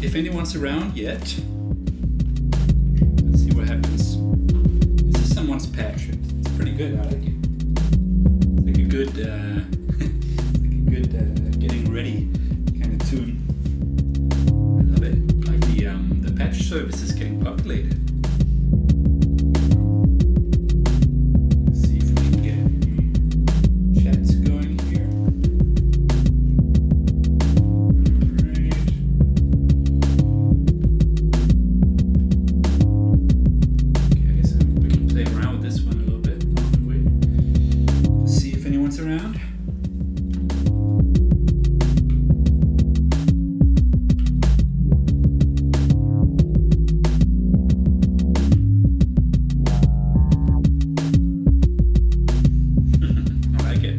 if anyone's around yet. Let's see what happens. This is someone's patch. It's pretty good. I like it. It's like a good, getting ready kind of tune. I love it. Like the patch service is getting populated. Let's see if we can get any chats going here. Around. I like it.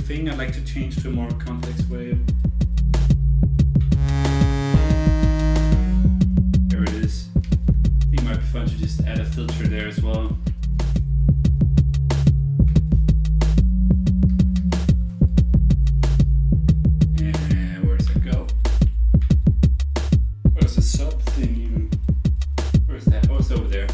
Thing I'd like to change to a more complex wave. There it is. I think it might be fun to just add a filter there as well. And where does it go? Where's the sub thing even? Where's that? Oh, it's over there.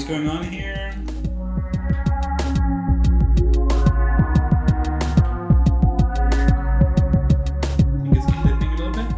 Going on here. I think it's clipping a little bit.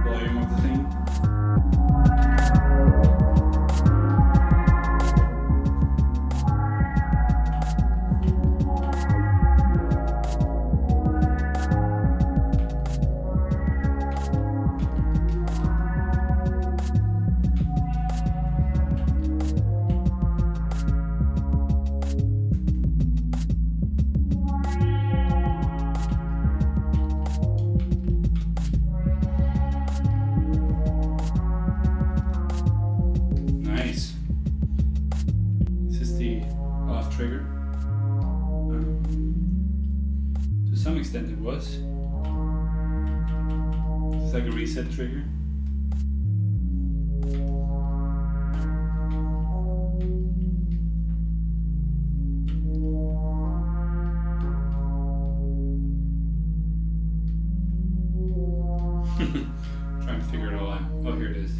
volume of the thing. Trigger. To some extent it was. It's like a reset trigger. Trying to figure it all out. Oh, here it is.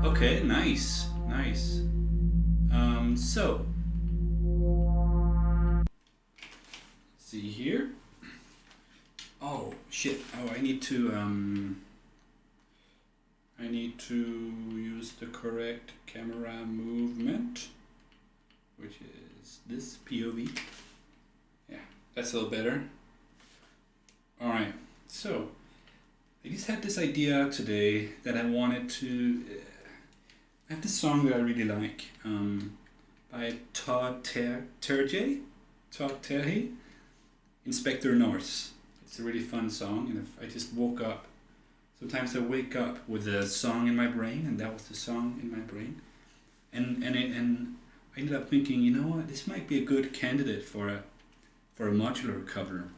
Okay, nice, nice. So, see here. Oh shit! Oh, I need to use the correct camera movement, which is this POV. Yeah, that's a little better. All right. So, I just had this idea today that I wanted to. I have this song that I really like. By Todd Terje, Inspector Norse. It's a really fun song, and if I just woke up, sometimes I wake up with a song in my brain, and that was the song in my brain, and I ended up thinking, you know what, this might be a good candidate for a modular cover.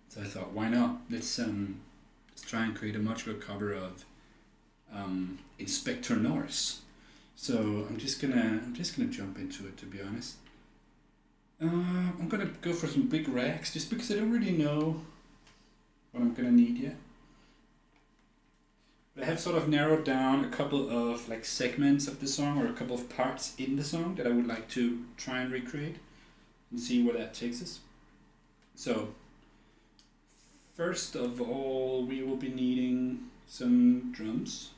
So I thought, why not? Let's try and create a modular cover of Inspector Norse. So I'm just gonna jump into it, to be honest. I'm gonna go for some big racks just because I don't really know what I'm gonna need yet. But I have sort of narrowed down a couple of like segments of the song, or a couple of parts in the song that I would like to try and recreate and see where that takes us. So first of all, we will be needing some drums.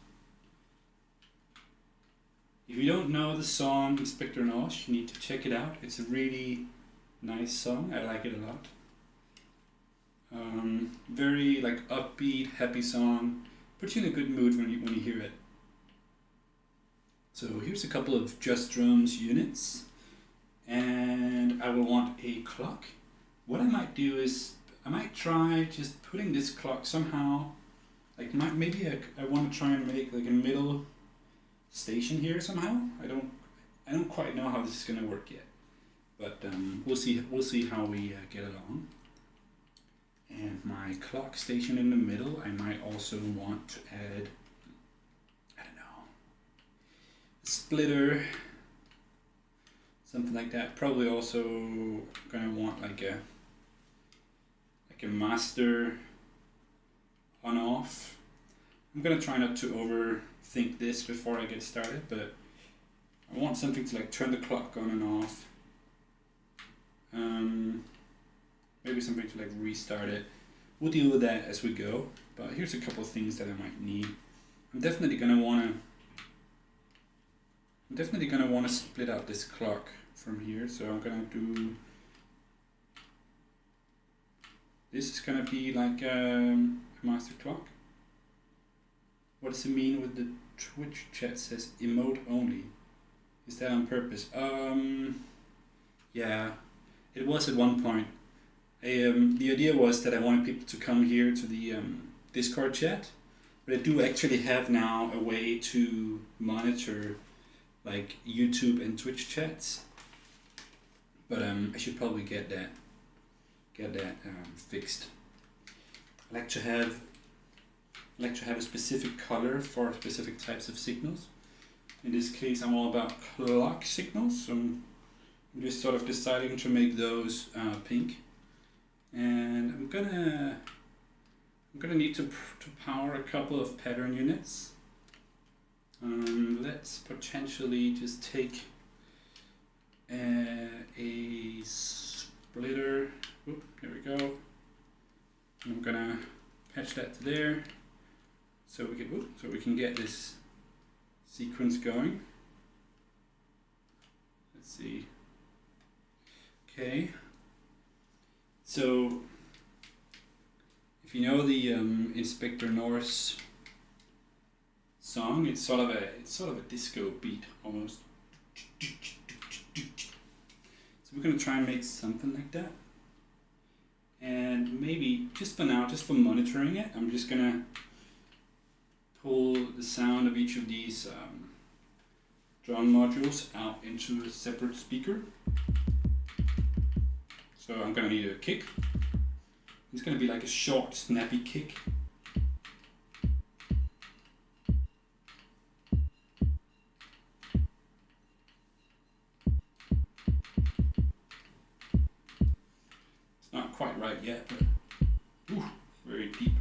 If you don't know the song Inspector Norse, you need to check it out. It's a really nice song. I like it a lot. Very like upbeat, happy song. Puts you in a good mood when you hear it. So here's a couple of just drums units, and I will want a clock. What I might do is I might try just putting this clock somehow. Like maybe I want to try and make like a middle station here somehow. I don't quite know how this is gonna work yet, but we'll see how we get along. And my clock station in the middle, I might also want to add, I don't know, a splitter, something like that. Probably also gonna want like a master on off. I'm gonna try not to overthink this before I get started, but I want something to like turn the clock on and off. Maybe something to like restart it. We'll deal with that as we go, but here's a couple of things that I might need. I'm definitely gonna wanna split out this clock from here, so I'm gonna do. This is gonna be like a master clock. What does it mean with the Twitch chat says emote only? Is that on purpose? Yeah, it was at one point. The idea was that I wanted people to come here to the Discord chat, but I do actually have now a way to monitor like YouTube and Twitch chats. But I should probably get that fixed. I like to have a specific color for specific types of signals. In this case, I'm all about clock signals, so I'm just sort of deciding to make those pink. And I'm gonna need to power a couple of pattern units. Let's potentially just take a splitter. Oop, there we go. I'm gonna patch that to there, so we can get this sequence going. Let's see. Okay. So if you know the Inspector Norse song, it's sort of a disco beat almost. So we're gonna try and make something like that. And maybe just for now, just for monitoring it, I'm just gonna pull the sound of each of these drum modules out into a separate speaker. So I'm gonna need a kick. It's gonna be like a short, snappy kick. It's not quite right yet, but very deep.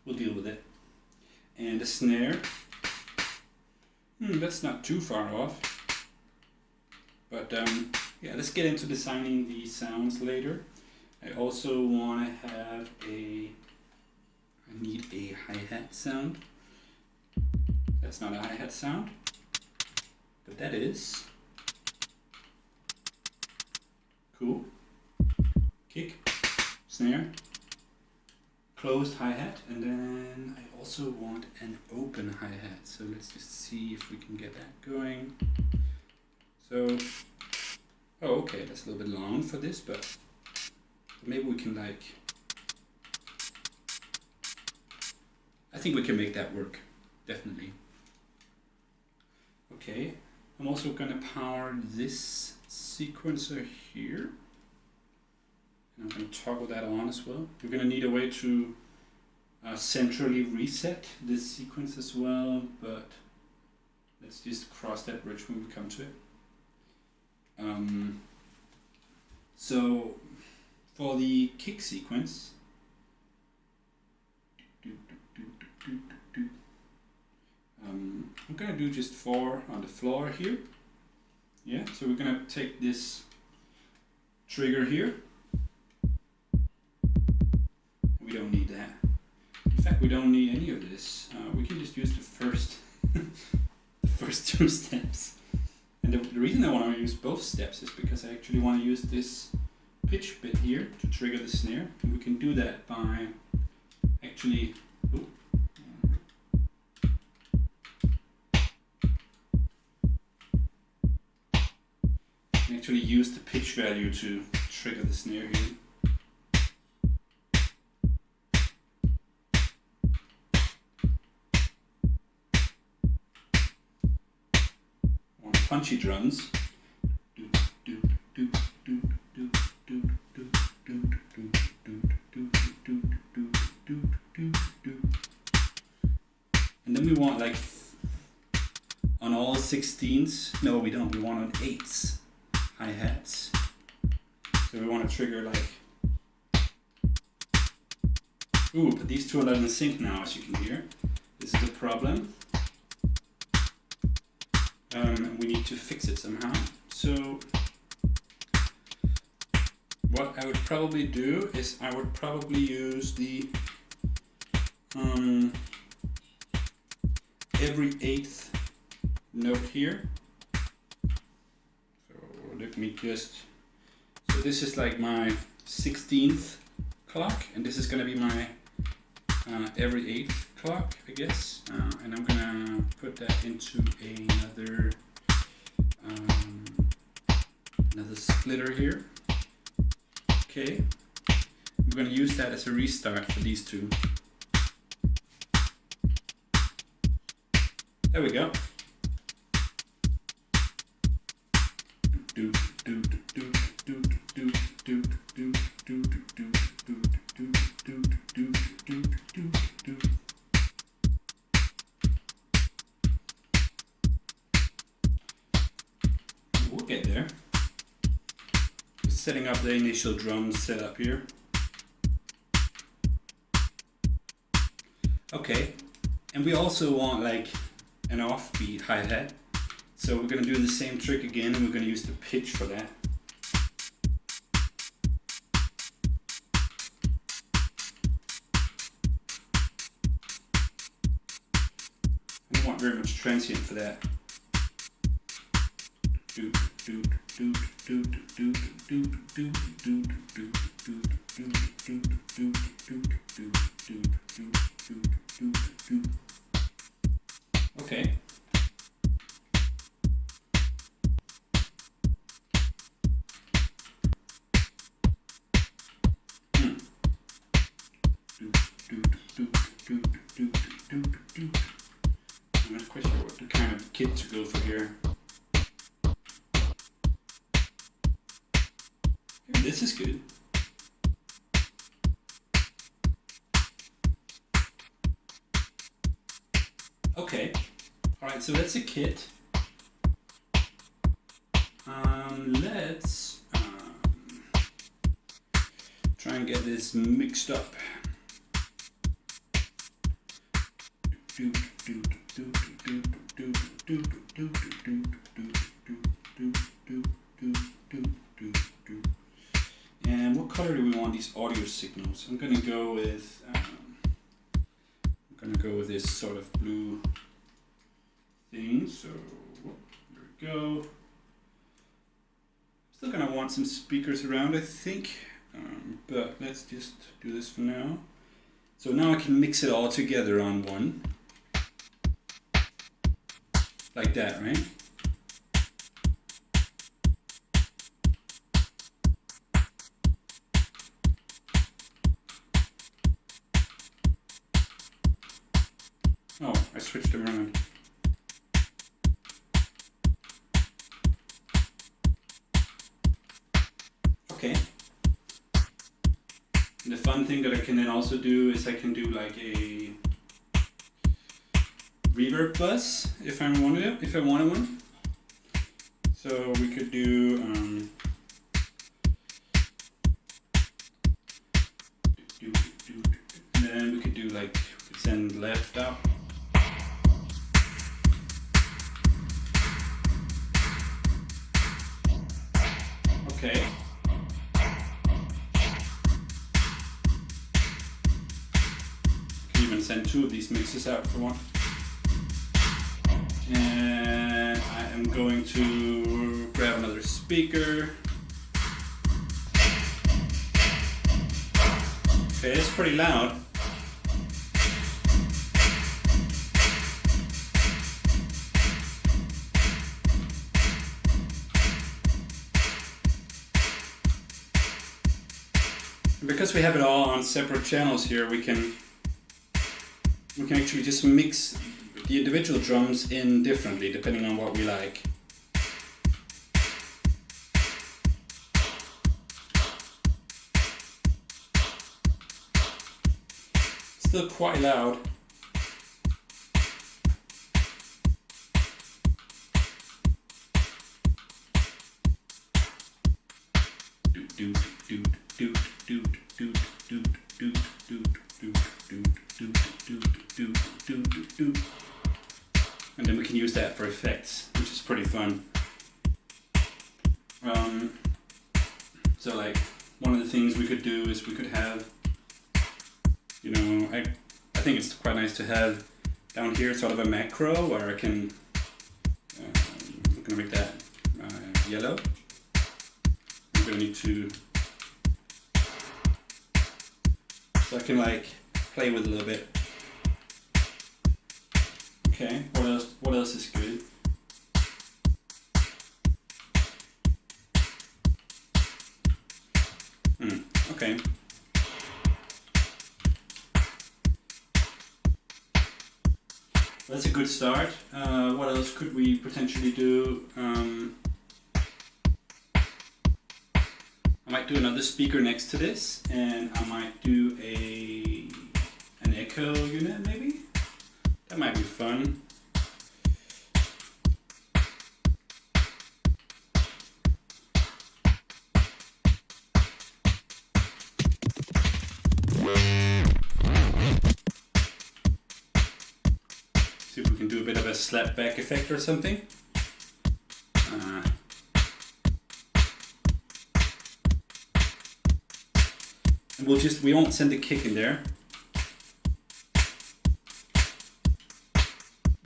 We'll deal with it. And the snare. That's not too far off. But yeah, let's get into designing the sounds later. I also want to have I need a hi-hat sound. That's not a hi-hat sound, but that is. Cool. Kick, snare, closed hi-hat, and then I also want an open hi-hat. So let's just see if we can get that going. So, okay, that's a little bit long for this, but maybe we can I think we can make that work, definitely. Okay, I'm also gonna power this sequencer here. And I'm gonna toggle that on as well. We're gonna need a way to centrally reset this sequence as well, but let's just cross that bridge when we come to it. So for the kick sequence, I'm gonna do just 4 on the floor here. Yeah, so we're gonna take this trigger here. We don't need that. In fact, we don't need any of this. We can just use the first, the first 2 steps. And the reason I want to use both steps is because I actually want to use this pitch bit here to trigger the snare. And we can do that by actually use the pitch value to trigger the snare here. Punchy drums. And then we want on all 16s, no we don't, we want on 8s hi-hats. So we want to trigger but these two are not in sync now, as you can hear. This is a problem. We need to fix it somehow. So what I would probably do is I would probably use the every 8th note here. So let me so this is like my 16th clock, and this is going to be my every 8th clock, I guess, and I'm gonna put that into another splitter here. Okay, we're gonna use that as a restart for these 2. There we go. We'll get there. Just setting up the initial drum setup here. Okay, and we also want an offbeat hi-hat. So we're going to do the same trick again, and we're going to use the pitch for that. want very much transient for that. Okay. I'm not quite sure what the kind of kit to go for here. This is good. Okay. Alright, so that's a kit. Let's try and get this mixed up. And what color do we want these audio signals? I'm gonna go with this sort of blue thing. So there we go. Still gonna want some speakers around, I think, but let's just do this for now. So now I can mix it all together on one, like that, right? Oh, I switched them around. Okay. And the fun thing that I can then also do is I can do like a reverb bus if I wanted one. So we could do and then we could do like send left out. Okay. Can even send two of these mixes out if I want. And I am going to grab another speaker. Okay, it's pretty loud. Because we have it all on separate channels here, we can actually just mix the individual drums in differently depending on what we like. Still quite loud. And then we can use that for effects, which is pretty fun. So like one of the things we could do is we could have, you know, I think it's quite nice to have down here sort of a macro where I can, I'm gonna make that yellow. I'm gonna need to, so I can like play with it a little bit. Okay, what else is good? Okay. That's a good start. What else could we potentially do? I might do another speaker next to this, and I might do an echo unit maybe? That might be fun. See if we can do a bit of a slap back effect or something. And we won't send the kick in there.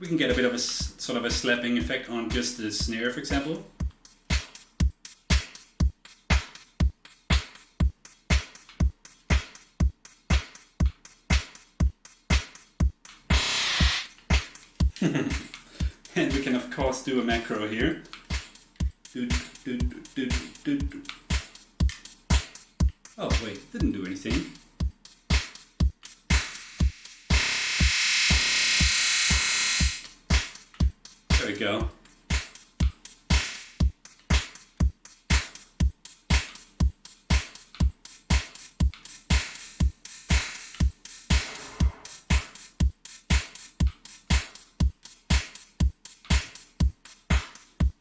We can get a bit of a sort of a slapping effect on just the snare, for example. And we can of course do a macro here. Oh wait, it didn't do anything. There we go.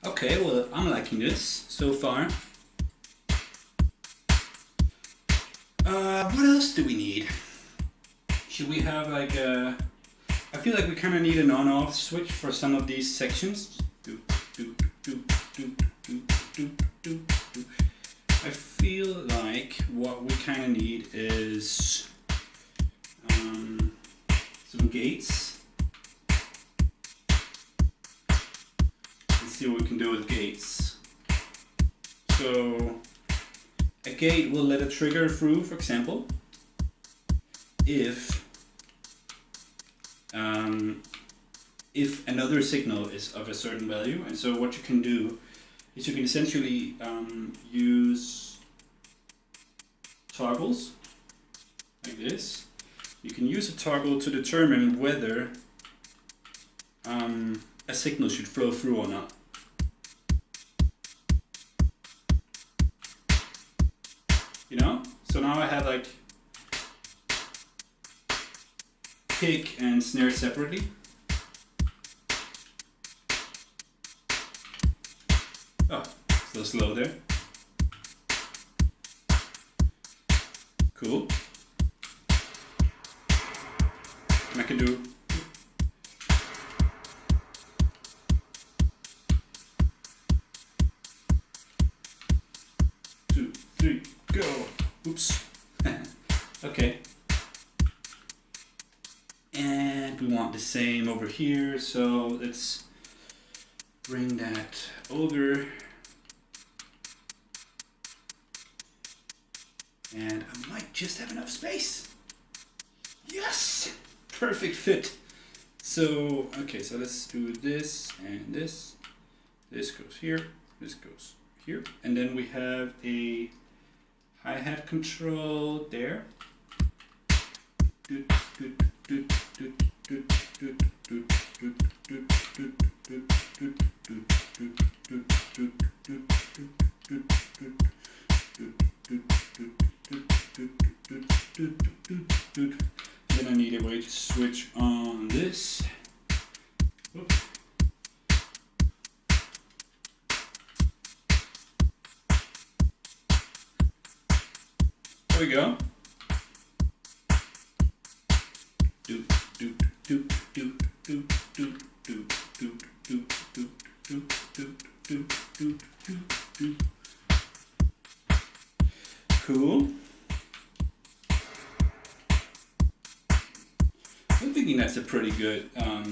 Okay, well, I'm liking this so far. What else do we need? Should we have like a... I feel like we kind of need an on-off switch for some of these sections. I feel like what we kind of need is some gates. Let's see what we can do with gates. So a gate will let a trigger through, for example, if another signal is of a certain value. And so what you can do is you can essentially use toggles like this. You can use a toggle to determine whether a signal should flow through or not. You know? So now I have like kick and snare separately. Oh, still slow there. Cool. And I can do two, three, go. Oops. Okay. And we want the same over here, so let's bring that over. And I might just have enough space. Yes! Perfect fit. So, okay, so let's do this and this. This goes here, this goes here. And then we have a hi-hat control there. Then I need a way to switch on this. Oops. There we go. Cool. I'm thinking that's a pretty good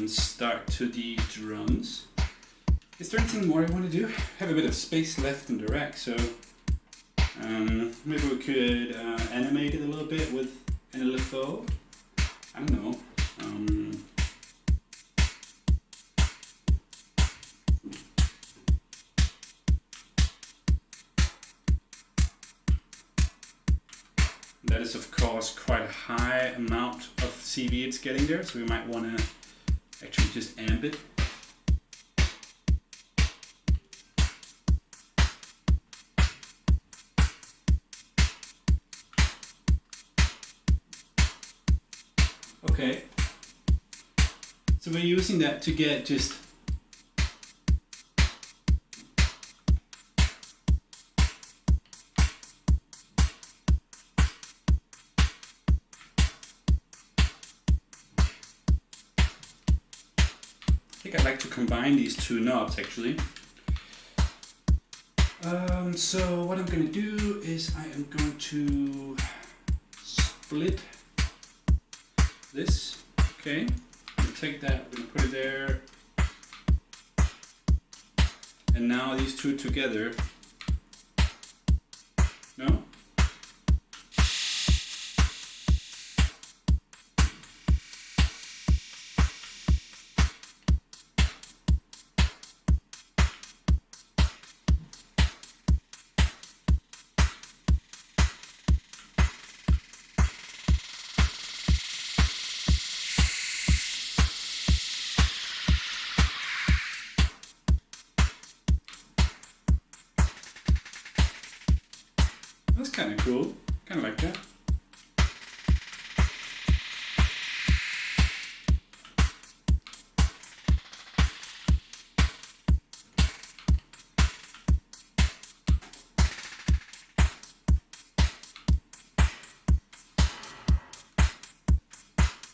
start to the drums. Is there anything more I want to do? I have a bit of space left in the rack, so maybe we could animate it a little bit with an LFO. I don't know. That is of course quite a high amount of CV it's getting there, so we might want to actually just amp it. Okay, so we're using that to get just I think I'd like to combine these two knobs actually. So what I'm going to do is I am going to split this, okay, the take that, we're gonna put it there. And now these two together. No? That's kind of cool. Kind of like that.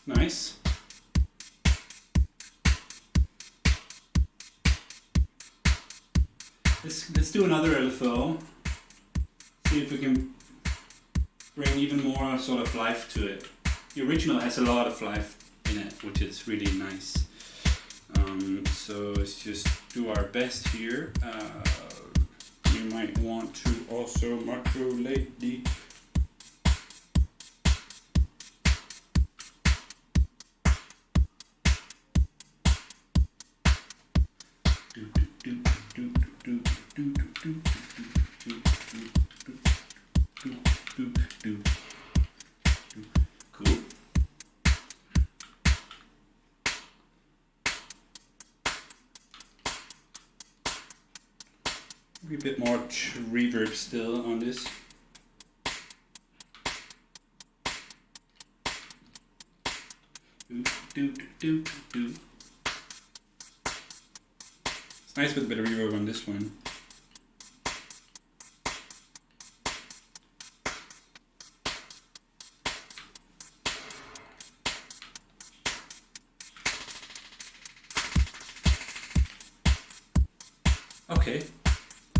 Nice. Let's do another LFO. See if we can bring even more sort of life to it. The original has a lot of life in it, which is really nice. So let's just do our best here. You might want to also modulate the cool. Maybe a bit more reverb still on this. It's nice with a bit of reverb on this one. Okay,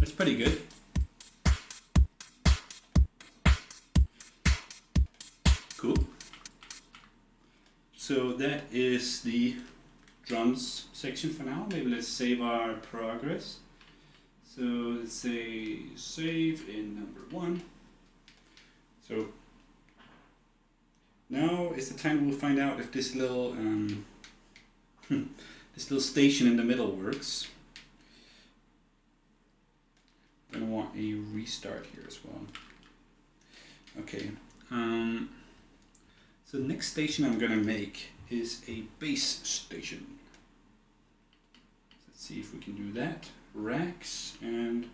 that's pretty good. Cool. So that is the drums section for now. Maybe let's save our progress. So let's say save in number 1. So now is the time we'll find out if this little this little station in the middle works. I'm gonna want a restart here as well. Okay. So the next station I'm gonna make is a bass station. Let's see if we can do that. Racks, and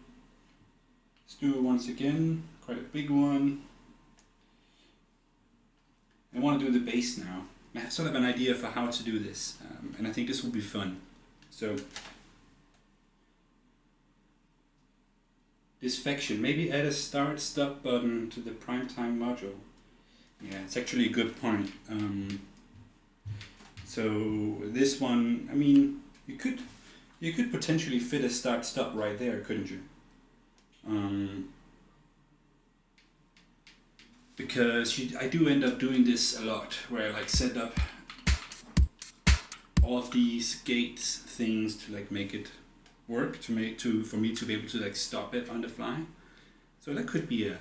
let's do it once again. Quite a big one. I want to do the bass now. I have sort of an idea for how to do this, and I think this will be fun. So this section, maybe add a start-stop button to the primetime module. Yeah, it's actually a good point. So this one, I mean, you could potentially fit a start-stop right there, couldn't you? Because I do end up doing this a lot, where I like set up all of these gates things to like make it work, for me to be able to like stop it on the fly. So that could be a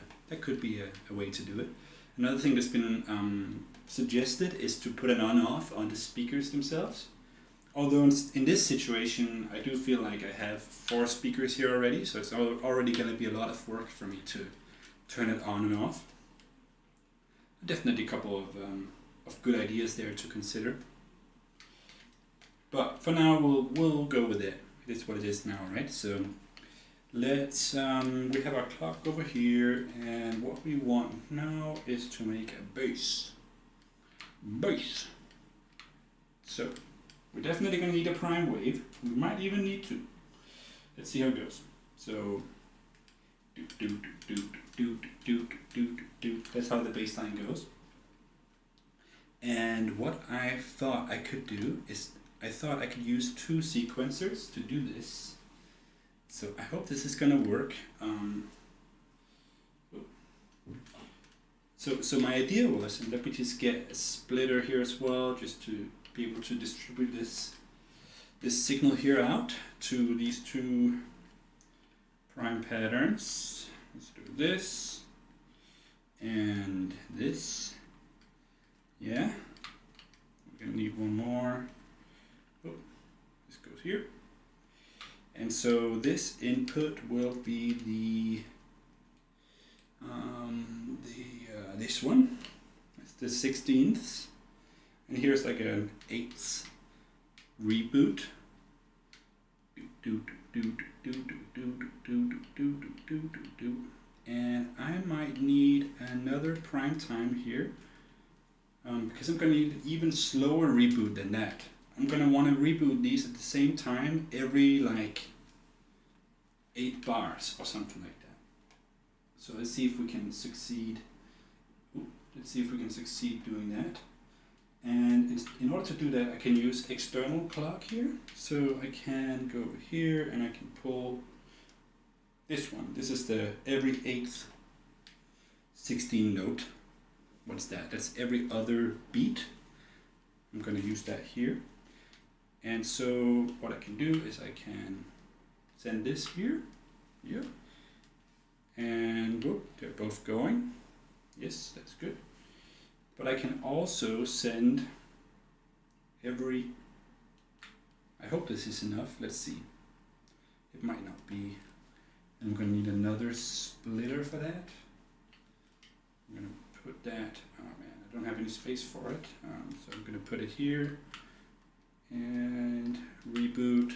way to do it. Another thing that's been suggested is to put an on-off on the speakers themselves. Although in this situation, I do feel like I have 4 speakers here already, so it's already going to be a lot of work for me to turn it on and off. Definitely a couple of good ideas there to consider. But for now, we'll go with it. It is what it is now, right? So let's we have our clock over here, and what we want now is to make a bass. So we're definitely going to need a prime wave. We might even need 2. Let's see how it goes. So that's how the bass line goes. And what I thought I could do is I thought I could use 2 sequencers to do this. So I hope this is gonna work. So my idea was, and let me just get a splitter here as well, just to be able to distribute this signal here out to these two prime patterns. Let's do this and this. Yeah, we're gonna need one more. Oh, this goes here. And so this input will be this one. It's the 16th, and here's like an 8th reboot. And I might need another prime time here, because I'm going to need an even slower reboot than that. I'm going to want to reboot these at the same time every like 8 bars or something like that. So let's see if we can succeed. Let's see if we can succeed doing that. And in order to do that, I can use external clock here. So I can go here and I can pull this one. This is the every 8th 16 note. What's that? That's every other beat. I'm going to use that here. And so what I can do is I can send this here. Yep. And whoop, they're both going. Yes, that's good. But I can also send every, I hope this is enough, let's see. It might not be. I'm going to need another splitter for that. I'm going to put that, oh man, I don't have any space for it. So I'm going to put it here. And reboot.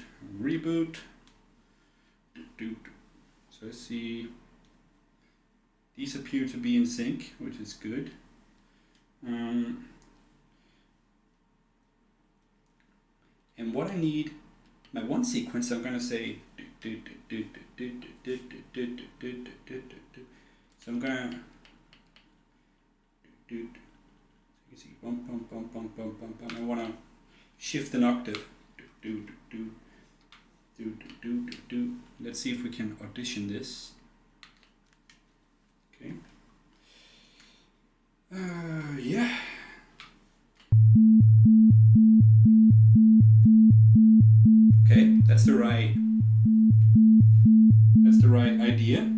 So let's see. These appear to be in sync, which is good. And what I need, my one sequence, I'm going to say. So I'm going to. You can see bum bum bum bum bum bum bum. I want to shift an octave. Let's see if we can audition this. Okay. Yeah. Okay, that's the right idea.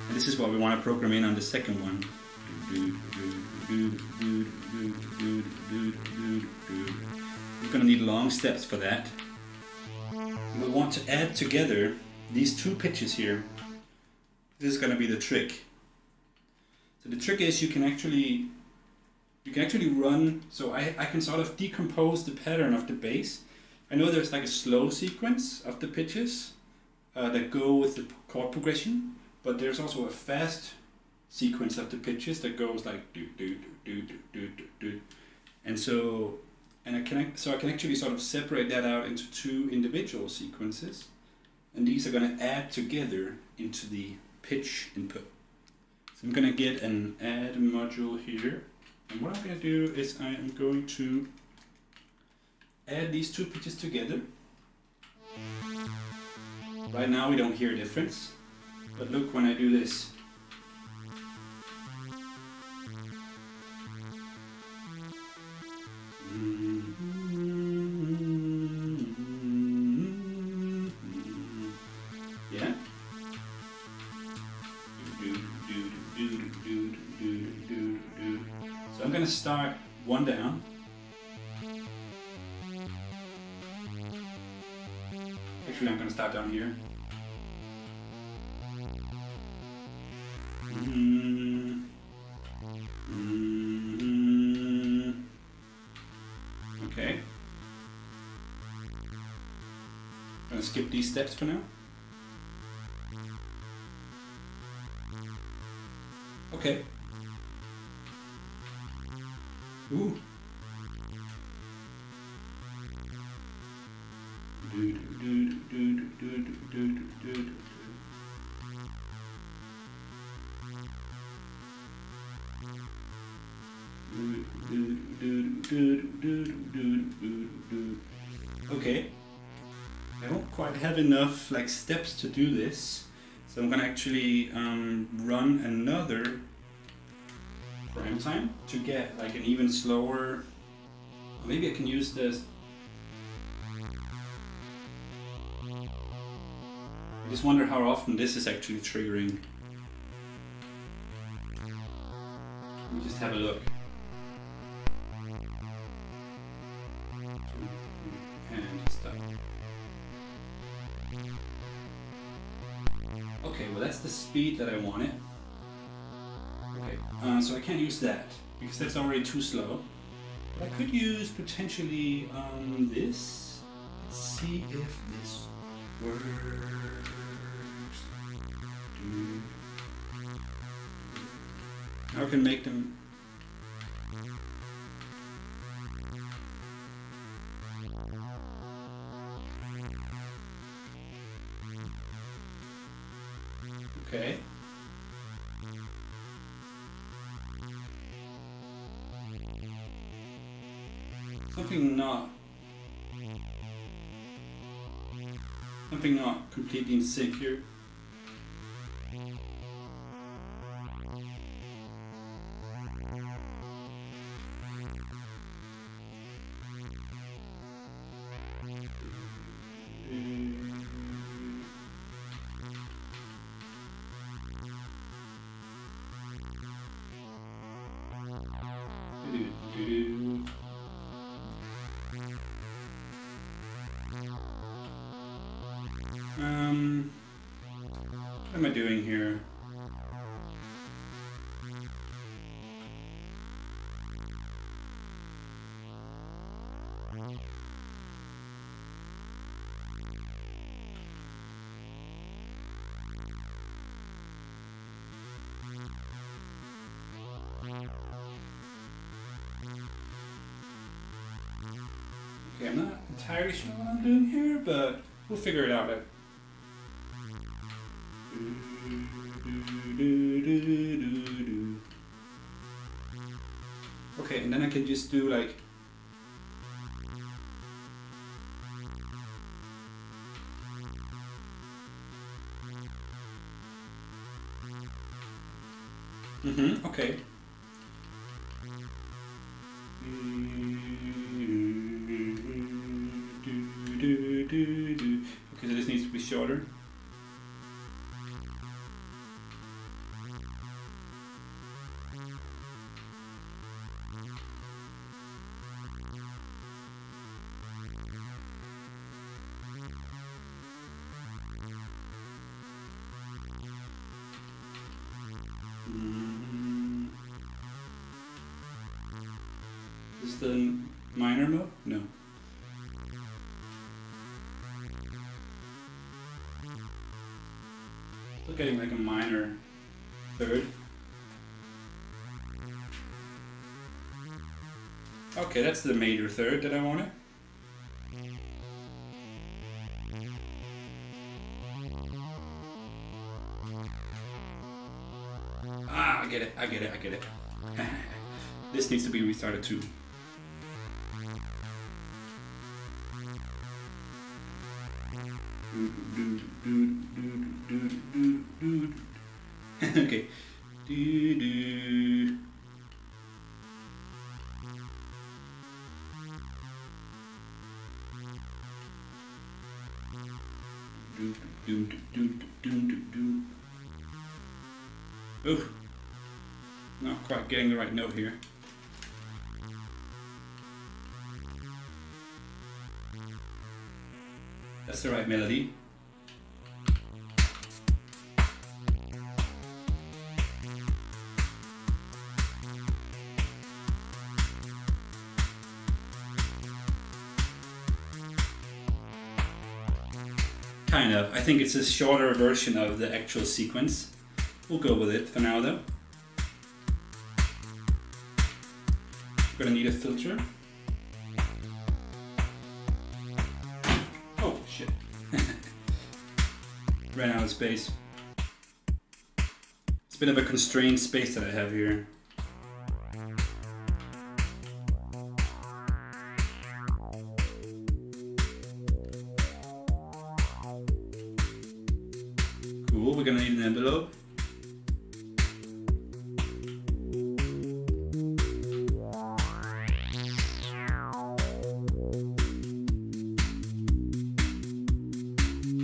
And this is what we want to program in on the second one. We're going to need long steps for that. We'll want to add together these two pitches here. This is going to be the trick. So the trick is you can actually run, so I can sort of decompose the pattern of the bass. I know there's like a slow sequence of the pitches that go with the chord progression, but there's also a fast sequence of the pitches that goes like do do do do do do do. And so I can actually sort of separate that out into two individual sequences, and these are going to add together into the pitch input. So I'm going to get an add module here, and what I'm going to do is I am going to add these two pitches together. Right now we don't hear a difference, but look when I do this. Yeah? So I'm going to start one down. Actually, I'm going to start down here. Okay. I'm going to skip these steps for now. Okay. Ooh. Okay, I don't quite have enough like steps to do this, so I'm gonna actually run another prime time to get like an even slower. Maybe I can use this. I just wonder how often this is actually triggering. Let me just have a look. And stop. Okay, well that's the speed that I wanted. Okay, so I can't use that because that's already too slow. But I could use potentially this. Let's see if this works. Now I can make them. Okay. Something not completely in sync here. What am I doing here? Okay, I'm not entirely sure what I'm doing here, but we'll figure it out. Okay, and then I can just do like okay. Okay, so this needs to be shorter. Is the minor mode? No. Still getting like a minor third. Okay, that's the major third that I wanted. Ah, I get it. This needs to be restarted too. Okay. Ooh, not quite getting the right note here. That's the right melody. Kind of. I think it's a shorter version of the actual sequence. We'll go with it for now though. We're gonna need a filter. Oh shit. Ran out of space. It's a bit of a constrained space that I have here. Cool, we're gonna need an envelope.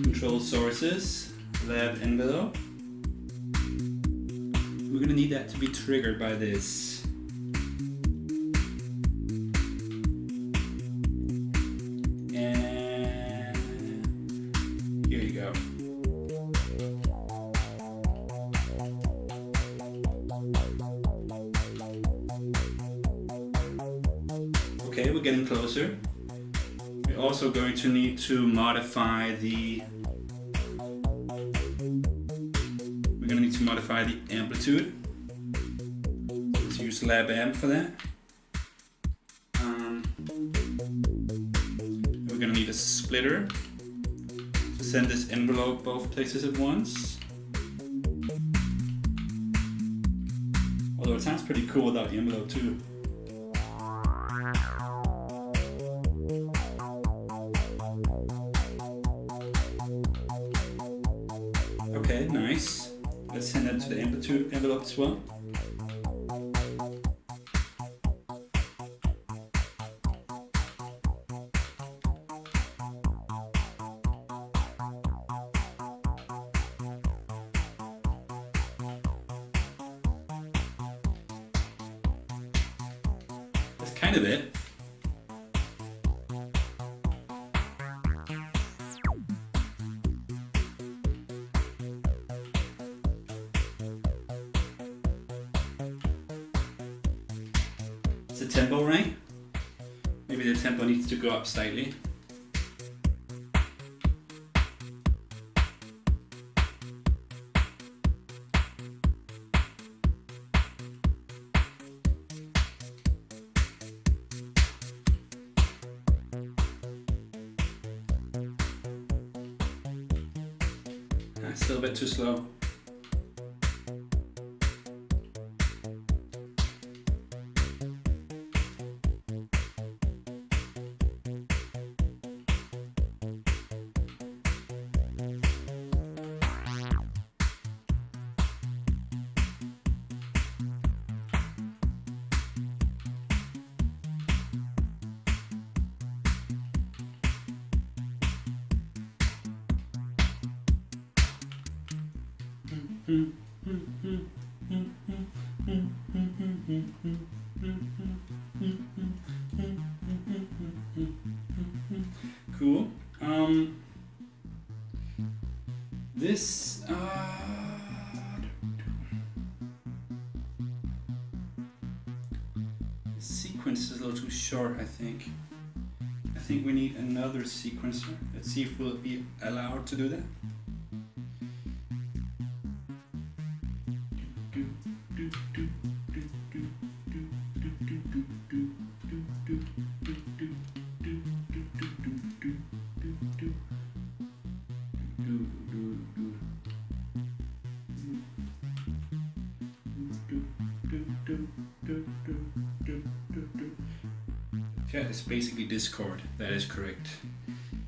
Control sources, lab envelope. We're gonna need that to be triggered by this. And here you go. Okay, we're getting closer. We're also going to need to modify the amplitude. Let's use lab amp for that. We're going to need a splitter to send this envelope both places at once. Although it sounds pretty cool without the envelope too. Okay, nice. Let's send that to the amplitude envelope as well. That's kind of it. The tempo right? Maybe the tempo needs to go up slightly. Still a bit too slow. Cool. This sequence is a little too short, I think. I think we need another sequencer. Let's see if we'll be allowed to do that. Yeah, it's basically Discord. That is correct.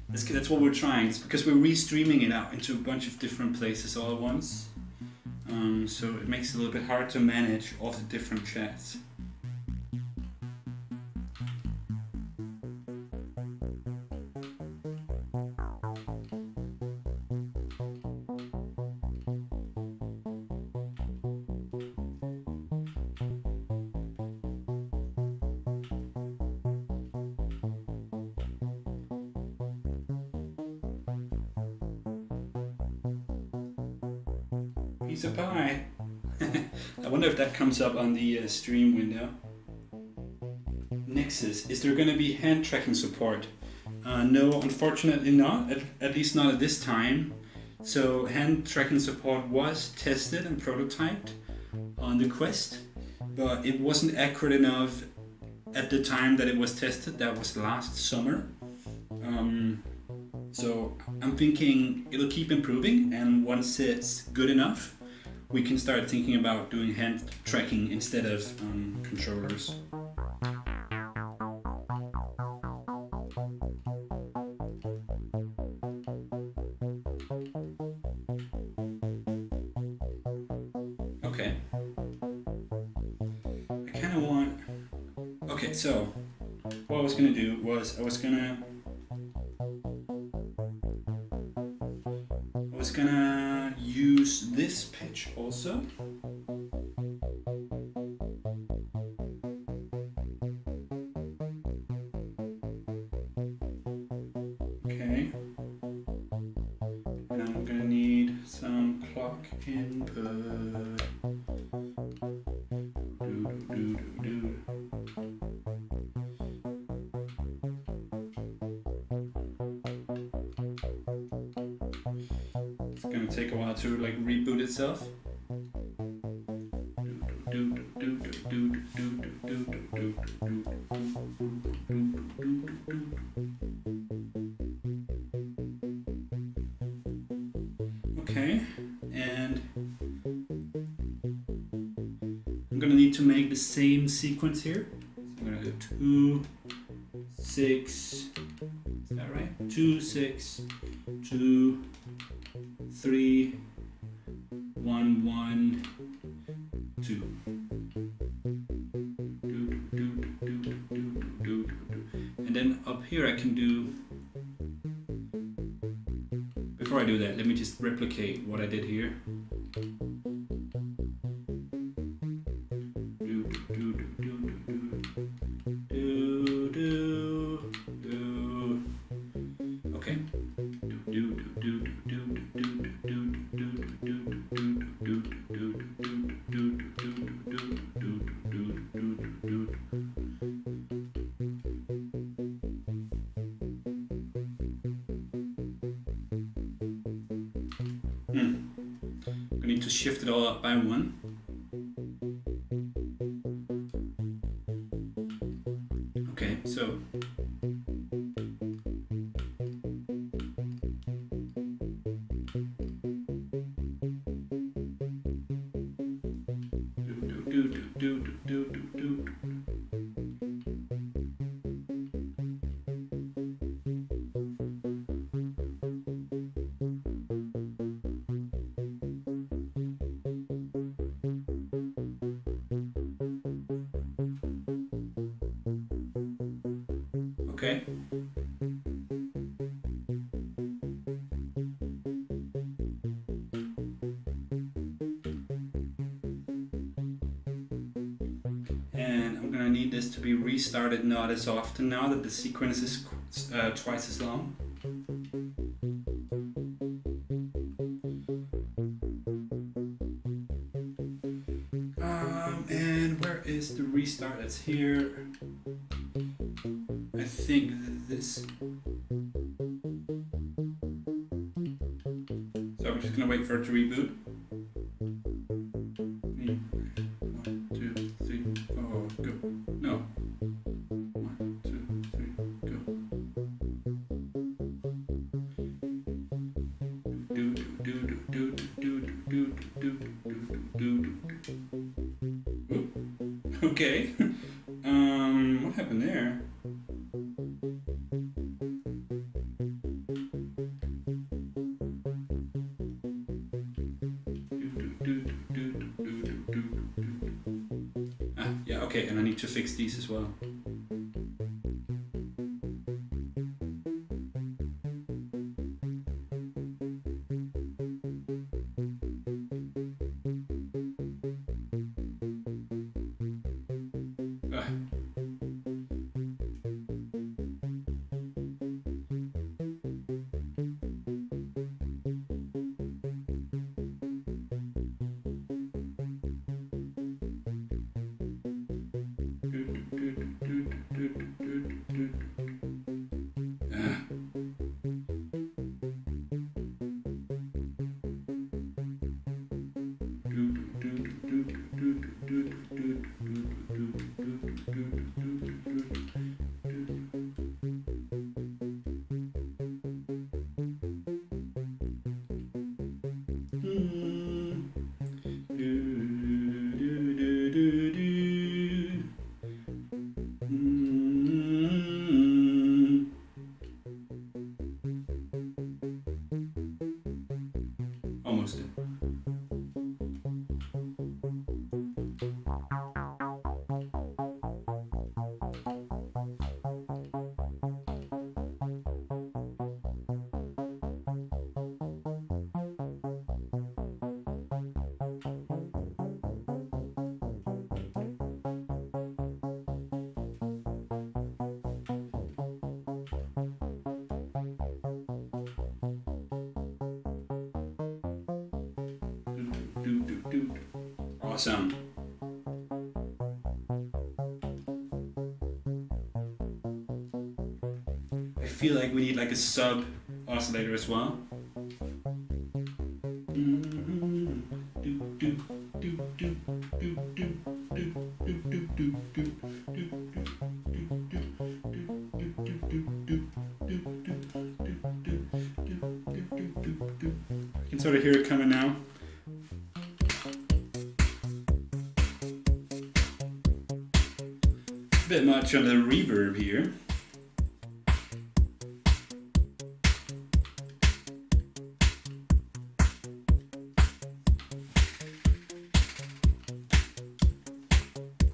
That's what we're trying. It's because we're restreaming it out into a bunch of different places all at once. So it makes it a little bit hard to manage all the different chats. Piece of pie. I wonder if that comes up on the stream window. Nexus, is there going to be hand tracking support? No, unfortunately not, at least not at this time. So hand tracking support was tested and prototyped on the Quest, but it wasn't accurate enough at the time that it was tested. That was last summer. So I'm thinking it'll keep improving, and once it's good enough, we can start thinking about doing hand tracking instead of controllers. Okay. I kind of want... Okay, so what I was going to do was I was gonna use this pitch also. Okay. And I'm gonna need some clock input. It's gonna take a while to like reboot itself. Okay, and I'm gonna need to make the same sequence here. So I'm gonna go 2, 6, is that right? 2, 6, 2, 3, 1, 1, 2. And then up here I can do, before I do that, let me just replicate what I did here. Okay. I need to shift it all up by 1. Okay, so okay. And I'm gonna need this to be restarted not as often now that the sequence is twice as long. And where is the restart? That's here. I think this. So I'm just gonna wait for it to reboot. 1, 2, 3, 4, go. No. 1, 2, 3, go. Okay. What happened there? Yeah, okay, and I need to fix these as well. Almost. Awesome. I feel like we need like a sub oscillator as well. I can sort of hear it coming now. A bit much on the reverb here.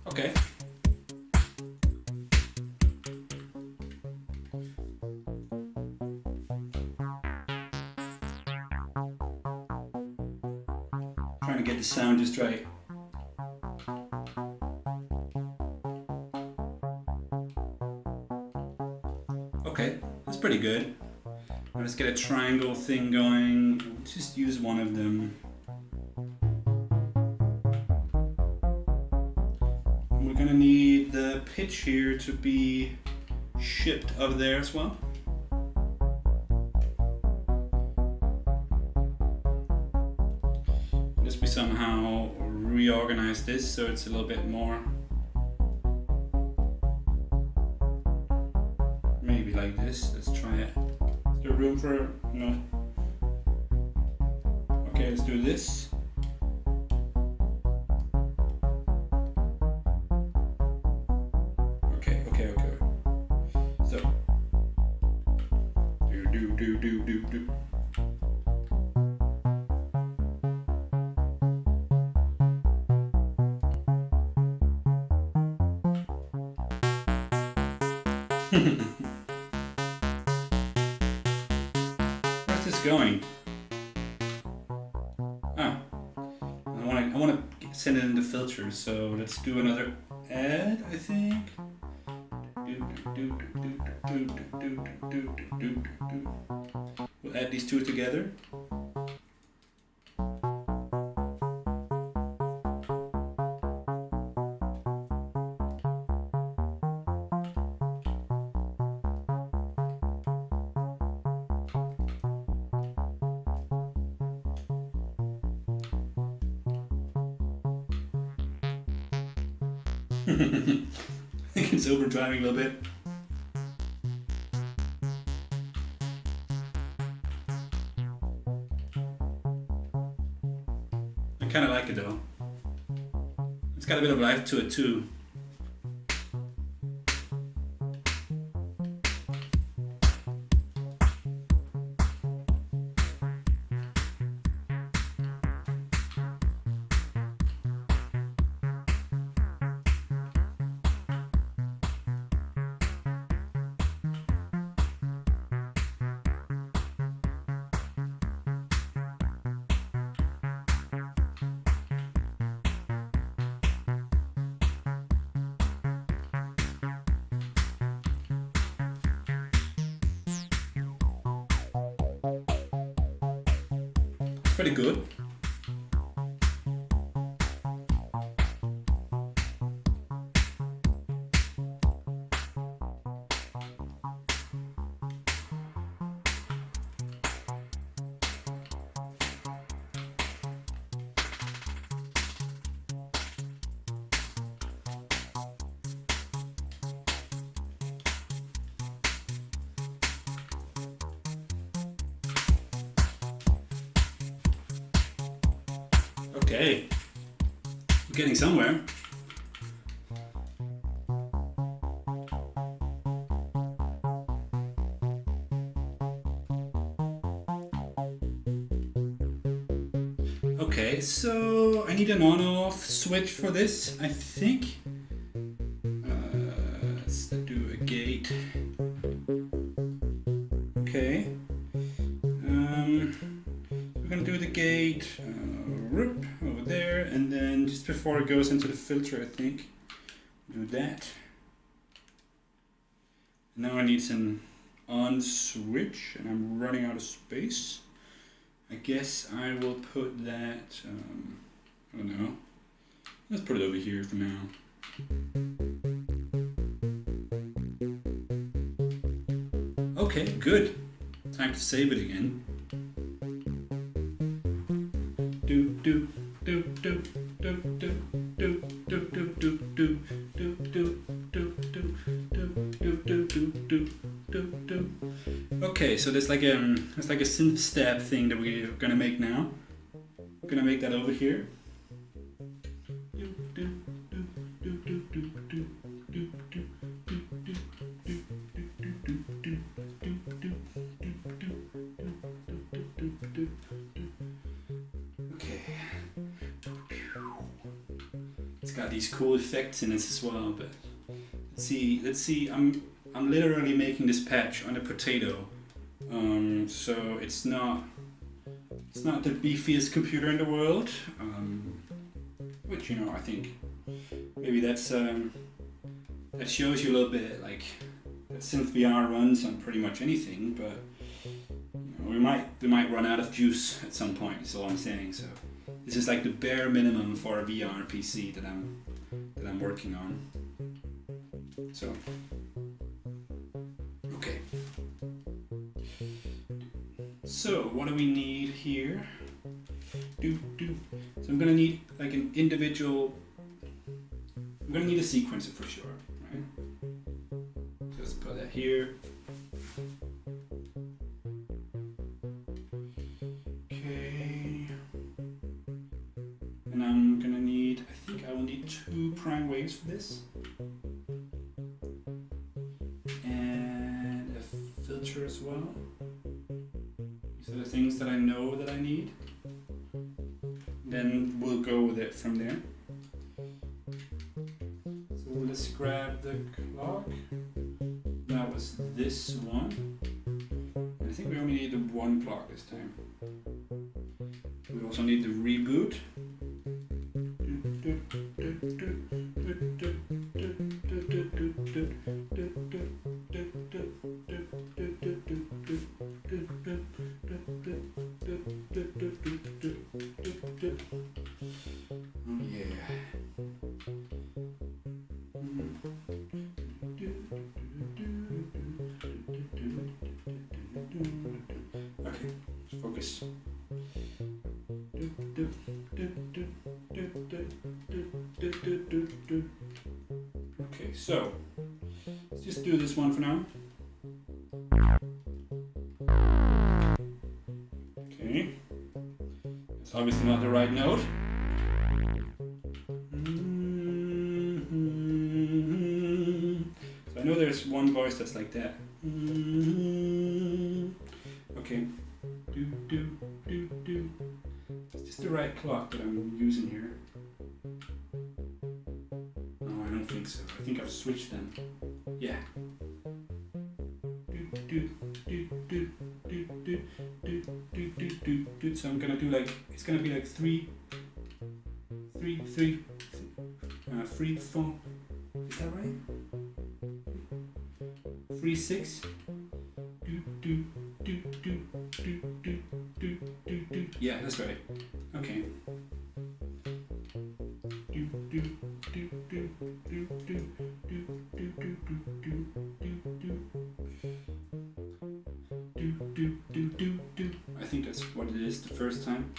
Okay. Trying to get the sound just right. Okay, that's pretty good. Let's get a triangle thing going. Let's just use one of them. And we're gonna need the pitch here to be shipped out of there as well. Just we somehow reorganize this so it's a little bit more. Maybe like this. Let's try it. Is there room for no? Okay, let's do this. Okay. So do. Where's this going? Ah, I want to send it into filters. So let's do another add. I think. We'll add these two together. I think it's overdriving a little bit. I kind of like it though. It's got a bit of life to it too. Pretty good. Okay, we're getting somewhere. Okay, so I need an on-off switch for this, I think. Let's do a gate. Okay. We're gonna do the gate. Over there, and then just before it goes into the filter, I think, do that. Now I need an on switch, and I'm running out of space. I guess I will put that, I don't know, let's put it over here for now. Okay, good. Time to save it again. Do do do do do do do do do do do do do do do. Okay, so there's like a synth stab thing that we're gonna make now. We're gonna make that over here. Okay. It's got these cool effects in it as well, but let's see. I'm literally making this patch on a potato, so it's not the beefiest computer in the world, which, you know, I think maybe that shows you a little bit like that SynthVR runs on pretty much anything, but you know, we might run out of juice at some point. Is all I'm saying. So this is like the bare minimum for a VR PC that I'm working on. So. Okay. So what do we need here? So I'm gonna need like an individual. I'm gonna need a sequencer for sure, right? Just put that here. Okay. And I'm gonna need. I think I will need 2 prime waves for this. Filter as well. These are the things that I know that I need. Then we'll go with it from there. So let's grab the clock. That was this one. I think we only need the 1 clock this time. We also need the reboot. Okay, focus. Okay, so let's just do this one for now. Okay, it's obviously not the right note. So I know there's one voice that's like that. Okay, it's just the right clock that I'm using here. No, I don't think so. I think I've switched them. Yeah. So I'm gonna do like, it's gonna be like 3, 4. Is that right? 3, 6. Yeah, that's right. Okay. I think that's what it is the first time.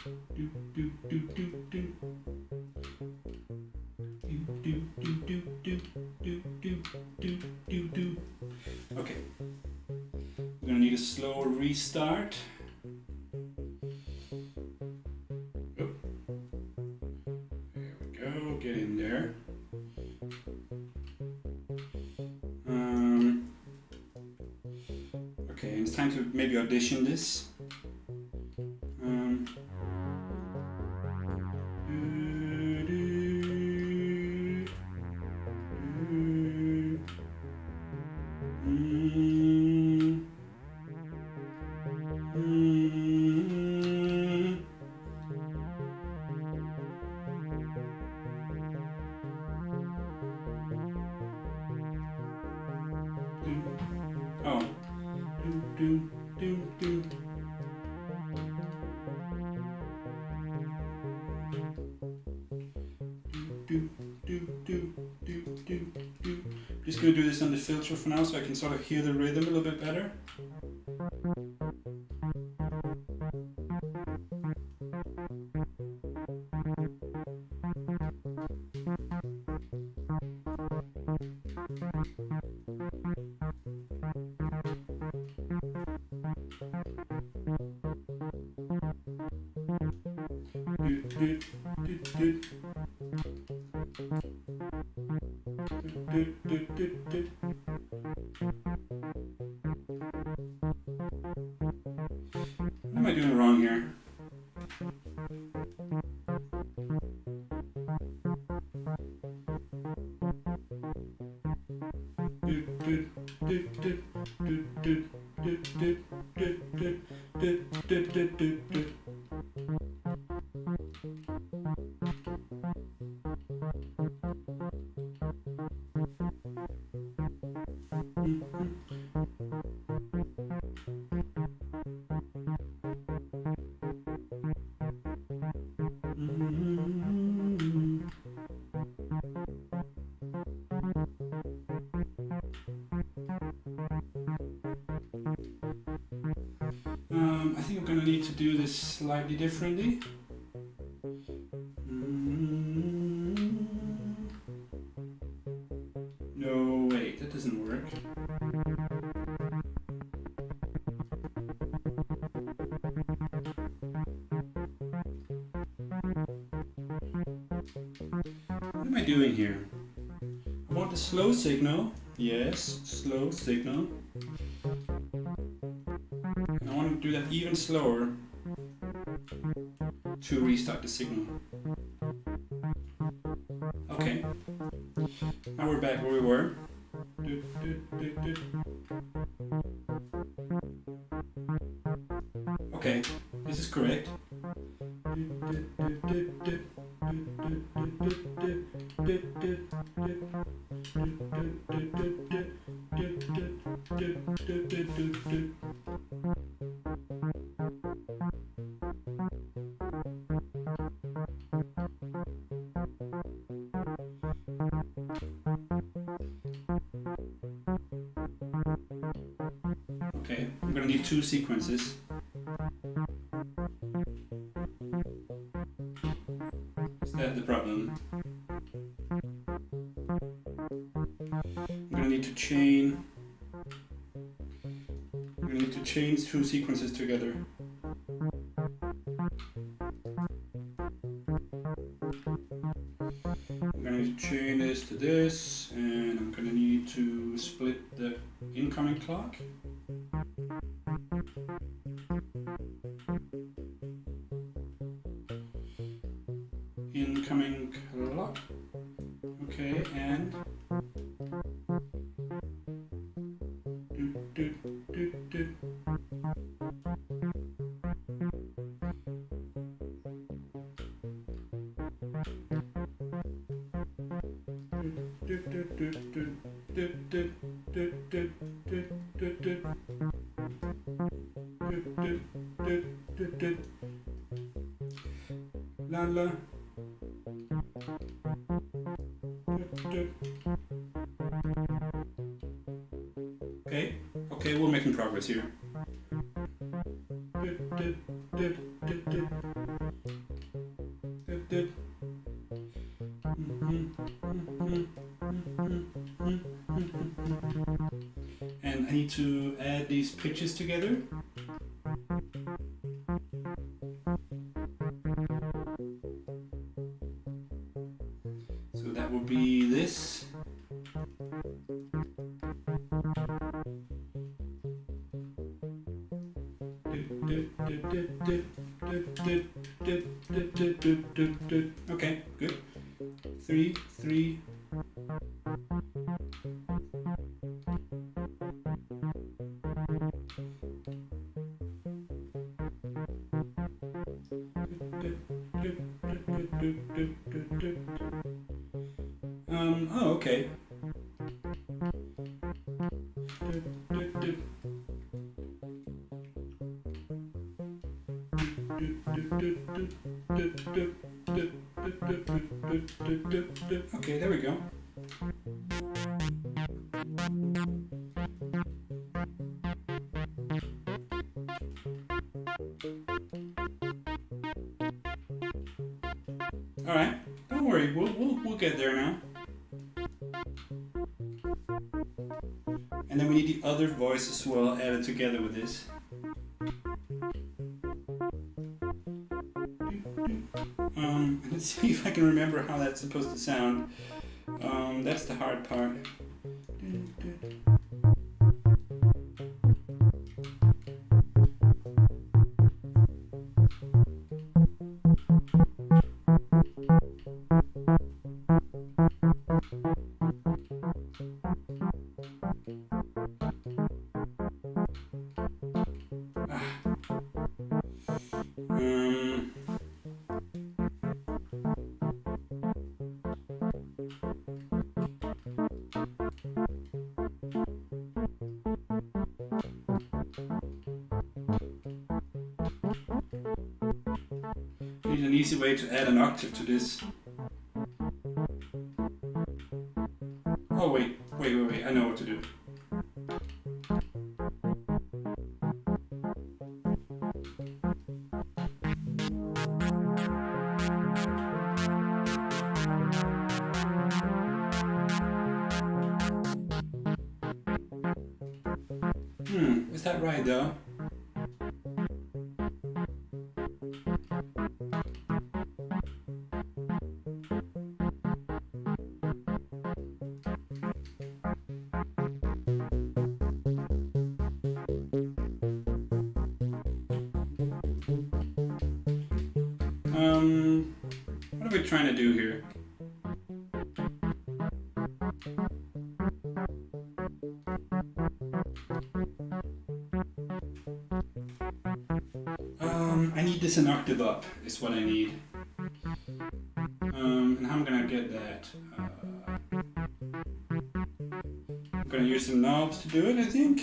Okay. We're gonna need a slower restart. Oh. There we go, get in there. Okay, and it's time to maybe audition this. Oh. just going to do this on the filter for now so I can sort of hear the rhythm a little bit better. What am I doing wrong here? I think I'm going to need to do this slightly differently. No, wait, that doesn't work. What am I doing here? I want a slow signal. Yes, slow signal. And I want to do that even slower to restart the signal. Okay. Now we're back where we were. Okay, this is correct. Okay, I'm gonna need two sequences. Is that the problem? I'm gonna need to chain. I'm gonna need to chain two sequences together. I'm gonna need to chain this to this, and I'm gonna need to split the incoming clock. Incoming clock. Okay, and la la. Okay, we're making progress here. And I need to add these pitches together. So that will be this. Okay, good. 3, 3. Oh, okay. Okay, there we go. All right, don't worry, we'll get there now. And then we need the other voice as well added together with this. Let's see if I can remember how that's supposed to sound. That's the hard part. Need an easy way to add an octave to this. Oh wait, I know what to do. Is that right though? What are we trying to do here? I need this an octave up, is what I need. And how am I gonna get that? I'm gonna use some knobs to do it, I think.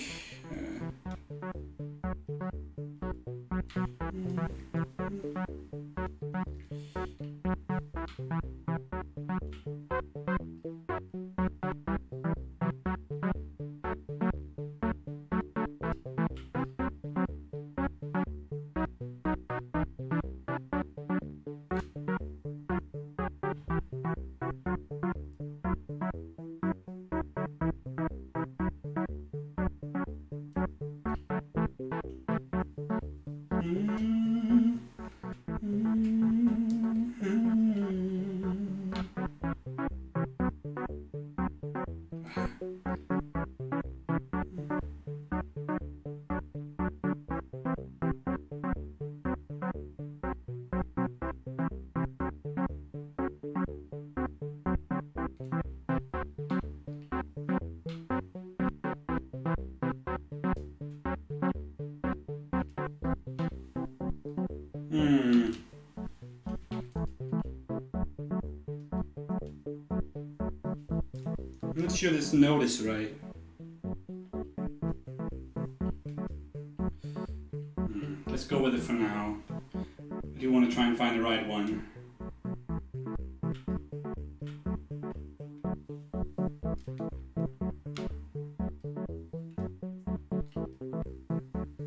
I'm not sure this note is right. Let's go with it for now. I do want to try and find the right one.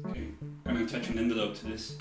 Okay, I'm going to attach an envelope to this.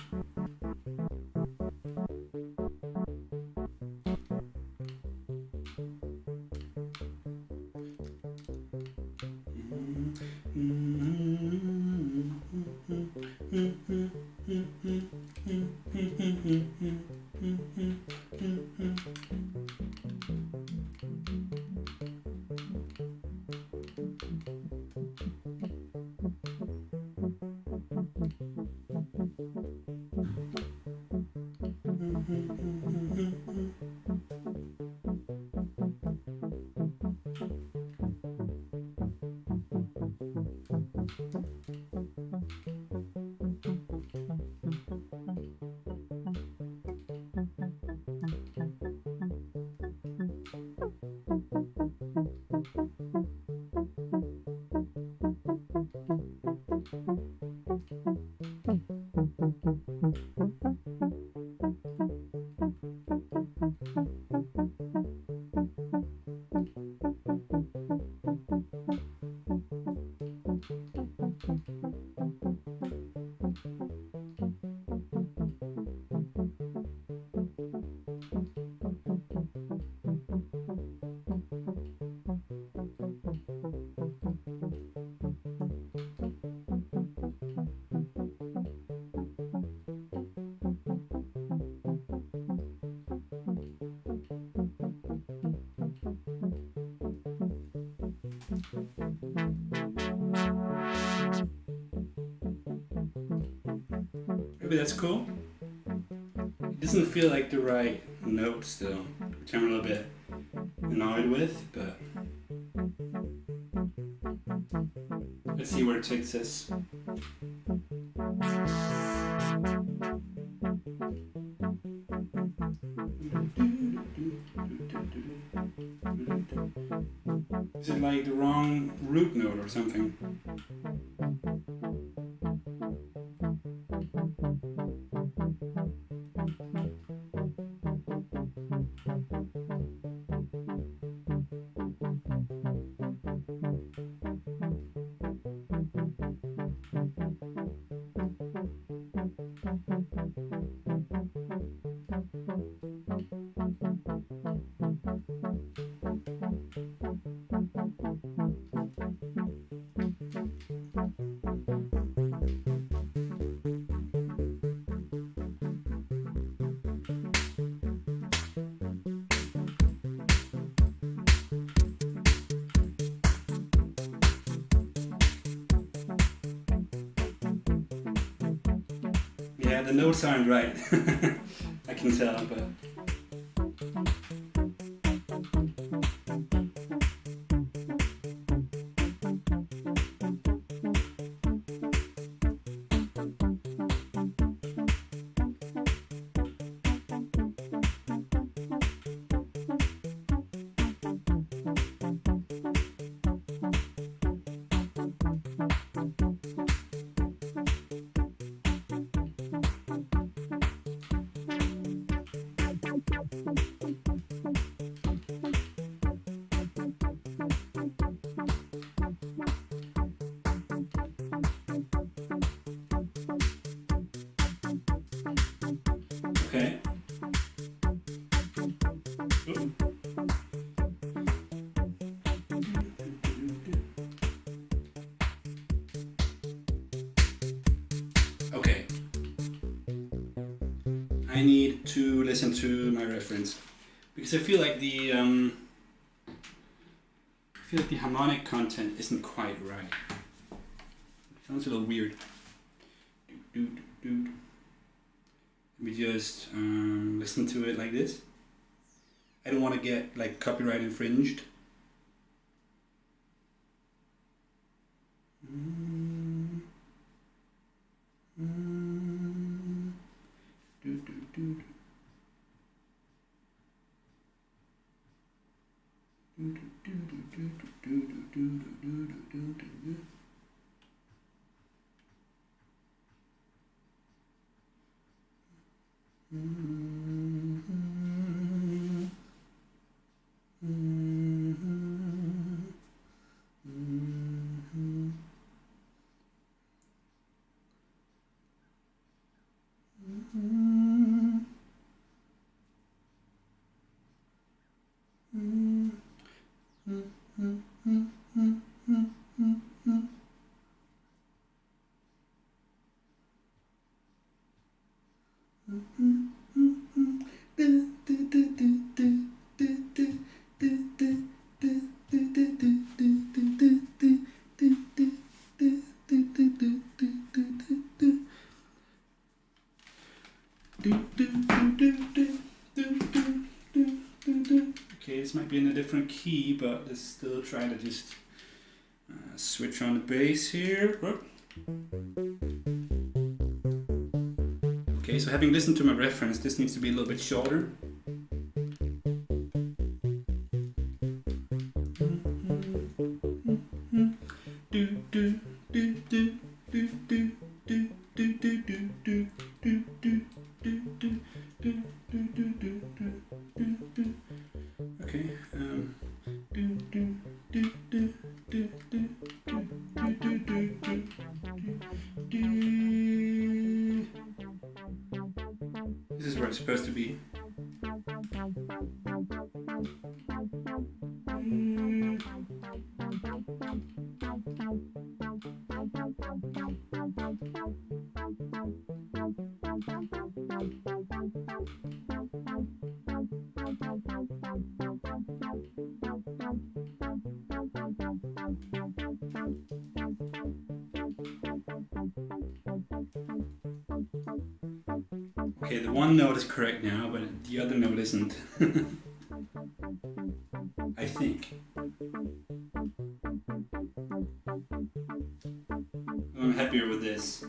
Maybe that's cool. It doesn't feel like the right note still, which I'm a little bit annoyed with, but let's see where it takes us. Is it like the wrong root note or something? Yeah, the notes aren't right. I can tell, but okay. Ooh. Okay. I need to listen to my reference because I feel like the harmonic content isn't quite right. It sounds a little weird. Let me just listen to it like this. I don't want to get like copyright infringed. Okay, this might be in a different key, but let's still try to just switch on the bass here. Okay, so having listened to my reference, this needs to be a little bit shorter. Okay. This is where it's supposed to be. Okay, the one note is correct now, but the other note isn't. I think. I'm happier with this.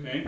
Okay.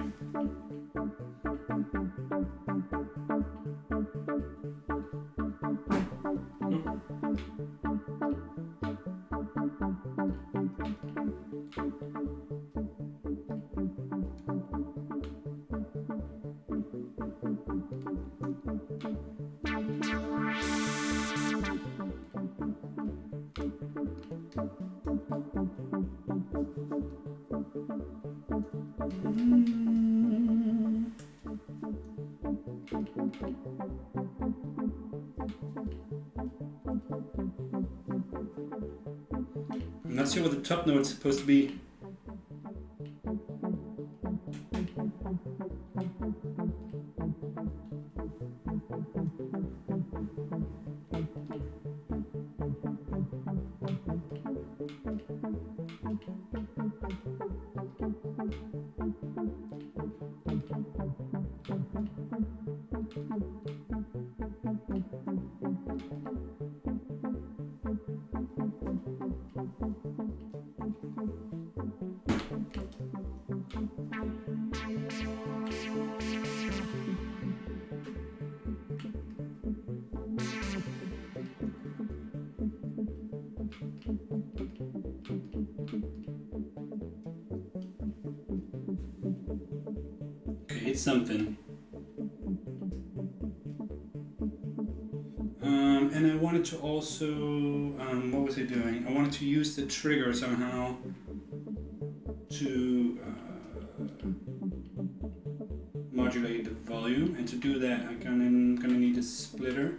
I'm not sure what the top note is supposed to be. Okay, it's something. And I wanted to also, what was I doing? I wanted to use the trigger somehow to modulate the volume, and to do that I'm gonna need a splitter.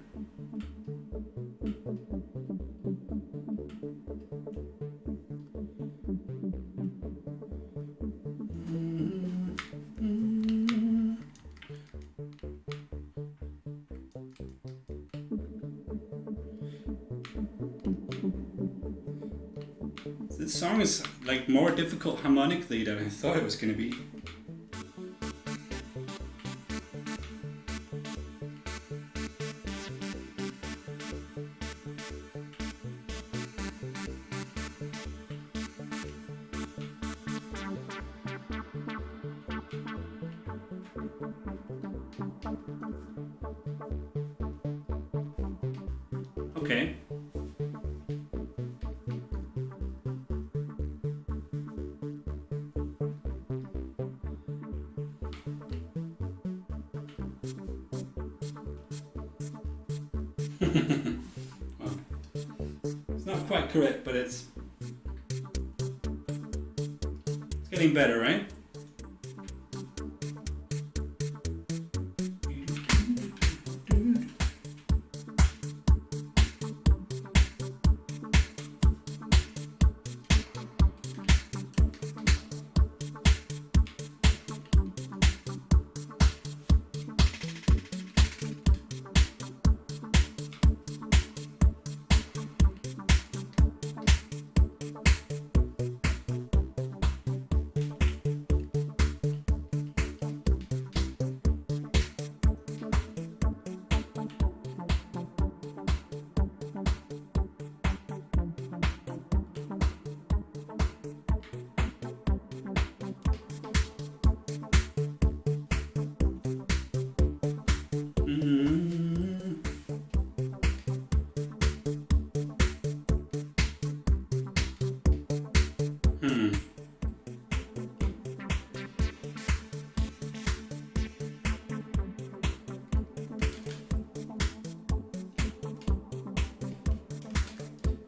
This song is like more difficult harmonically than I thought it was gonna be. Okay. Well, it's not quite correct, but it's getting better, right?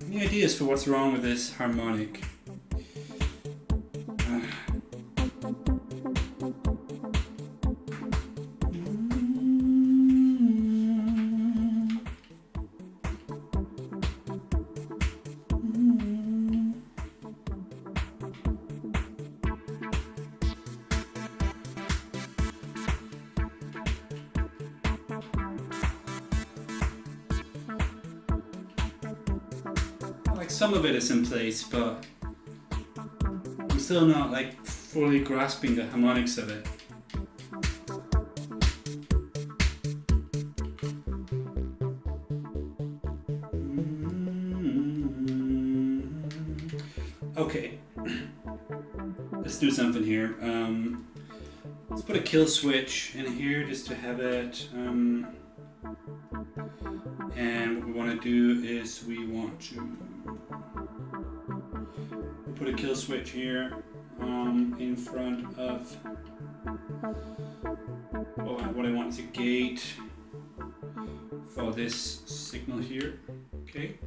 Any ideas for what's wrong with this harmonic? like some of it is in place, but I'm still not like fully grasping the harmonics of it. Okay, let's do something here. Let's put a kill switch in here just to have it. And what we want to do is we want to put a kill switch here in front of. Oh, what I want is a gate for this signal here. Okay.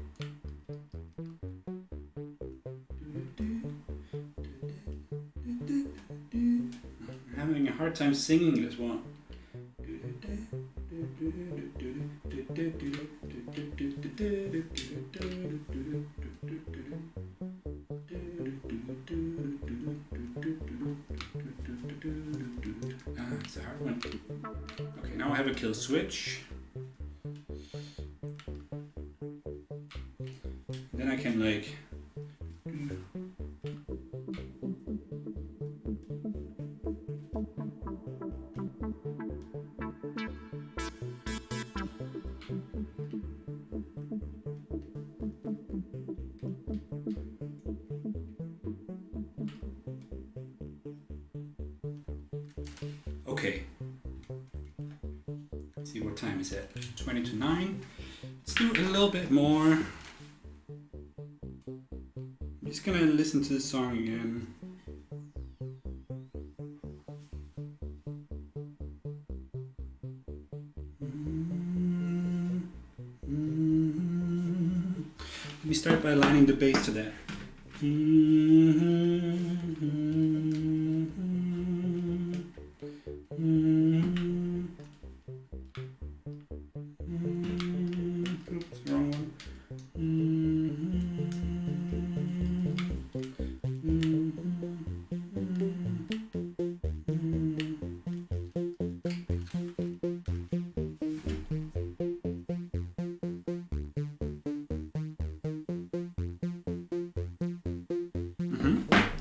I'm having a hard time singing this one. It's a hard one. Okay, now I have a kill switch. Then I can like okay. Let's see what time is it? 20 to 9. Let's do a little bit more. I'm just gonna listen to the song again. Let me start by aligning the bass to that. Oops, wrong one.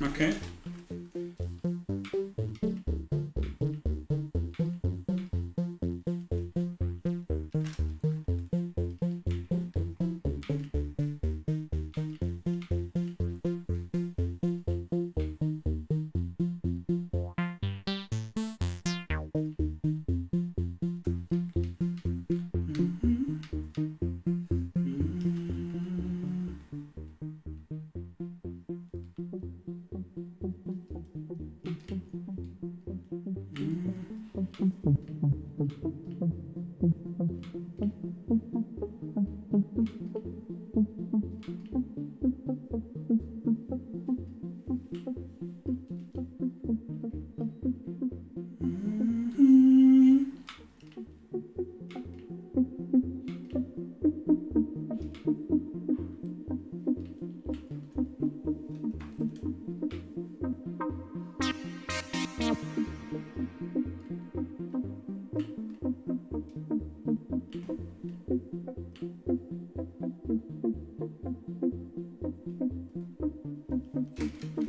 Okay.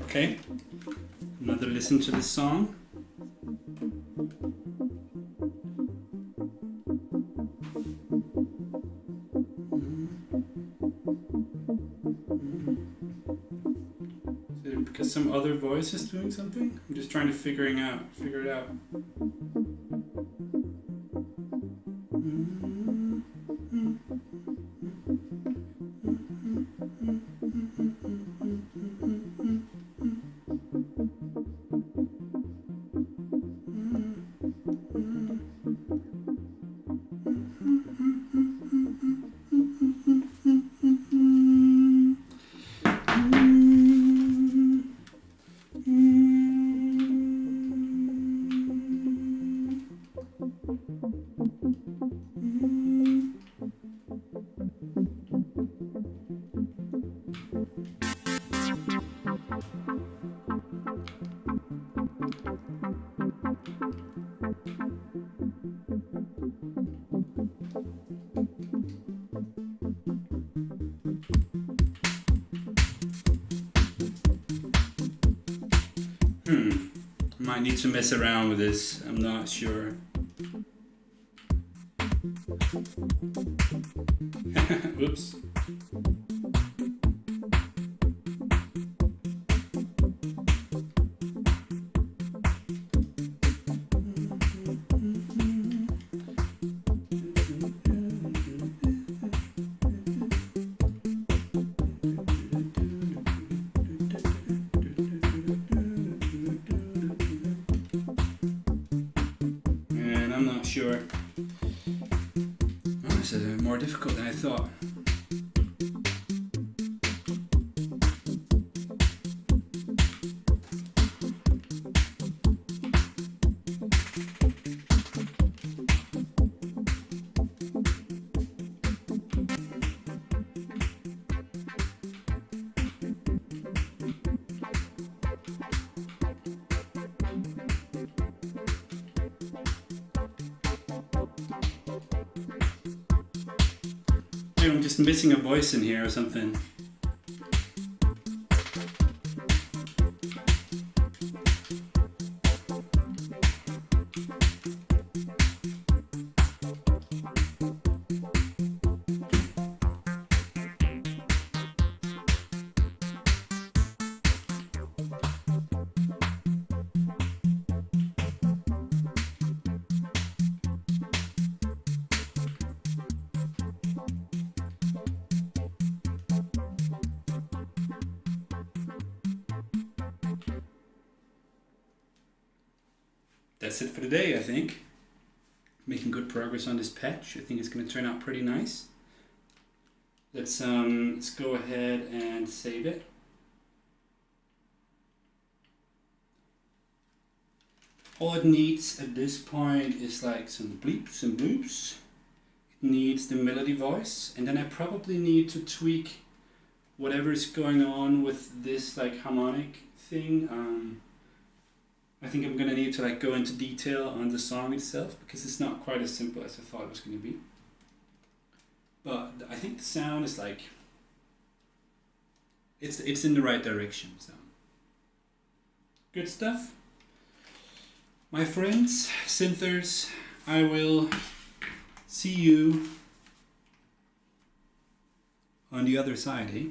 Okay, another listen to this song. Is it because some other voice is doing something? I'm just trying to figure it out. Might need to mess around with this. I'm not sure. Oops. Sure. Oh, this is more difficult than I thought. I'm just missing a voice in here or something. That's it for today, I think. Making good progress on this patch. I think it's going to turn out pretty nice. Let's go ahead and save it. All it needs at this point is like some bleeps and bloops. It needs the melody voice, and then I probably need to tweak whatever is going on with this like harmonic thing. I think I'm gonna need to like go into detail on the song itself because it's not quite as simple as I thought it was gonna be. But I think the sound is like it's in the right direction. So good stuff. My friends, synthers, I will see you on the other side, eh?